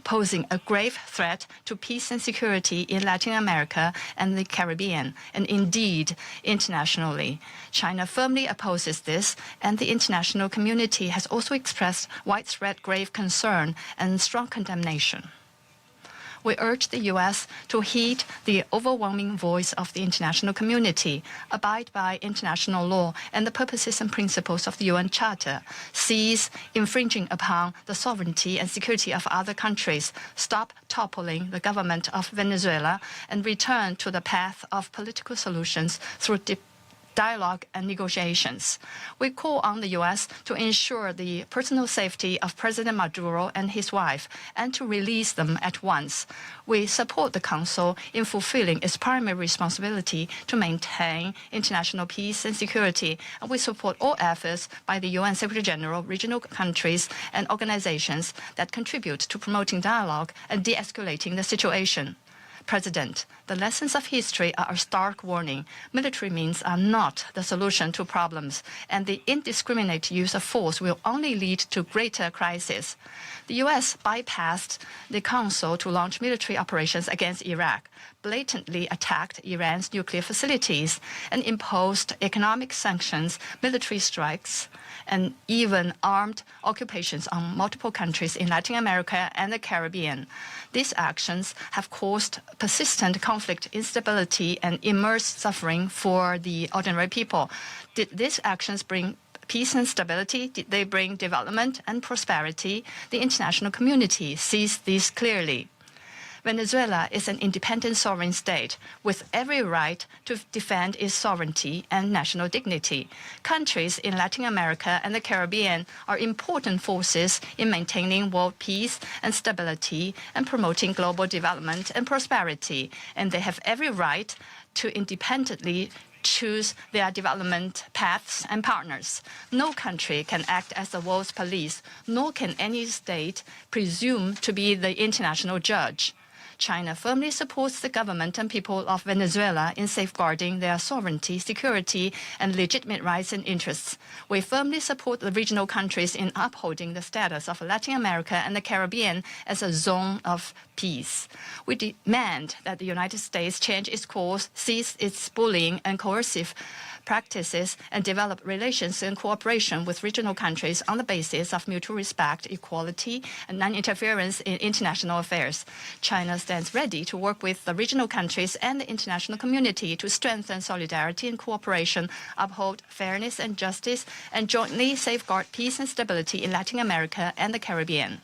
posing a grave threat to peace and security in Latin America and the Caribbean, and indeed internationally. China firmly opposes this, and the international community has also expressed widespread grave concern and strong condemnation. We urge the U.S. to heed the overwhelming voice of the international community, abide by international law and the purposes and principles of the UN Charter, cease infringing upon the sovereignty and security of other countries, stop toppling the government of Venezuela, and return to the path of political solutions through dialogue and negotiations. We call on the U.S. to ensure the personal safety of President Maduro and his wife and to release them at once. We support the Council in fulfilling its primary responsibility to maintain international peace and security, and we support all efforts by the UN Secretary General, regional countries, and organizations that contribute to promoting dialogue and de-escalating the situation. President, the lessons of history are a stark warning. Military means are not the solution to problems, and the indiscriminate use of force will only lead to greater crisis. The U.S. bypassed the Council to launch military operations against Iraq, blatantly attacked Iran's nuclear facilities, and imposed economic sanctions, military strikes, and even armed occupations on multiple countries in Latin America and the Caribbean. These actions have caused persistent conflict, instability, and immense suffering for the ordinary people. Did these actions bring peace and stability? Did they bring development and prosperity? The international community sees this clearly. Venezuela is an independent sovereign state with every right to defend its sovereignty and national dignity. Countries in Latin America and the Caribbean are important forces in maintaining world peace and stability and promoting global development and prosperity, and they have every right to independently choose their development paths and partners. No country can act as the world's police, nor can any state presume to be the international judge. China firmly supports the government and people of Venezuela in safeguarding their sovereignty, security, and legitimate rights and interests. We firmly support the regional countries in upholding the status of Latin America and the Caribbean as a zone of peace. We demand that the United States change its course, cease its bullying and coercive practices, and develop relations and cooperation with regional countries on the basis of mutual respect, equality, and non-interference in international affairs. China stands ready to work with the regional countries and the international community to strengthen solidarity and cooperation, uphold fairness and justice, and jointly safeguard peace and stability in Latin America and the Caribbean.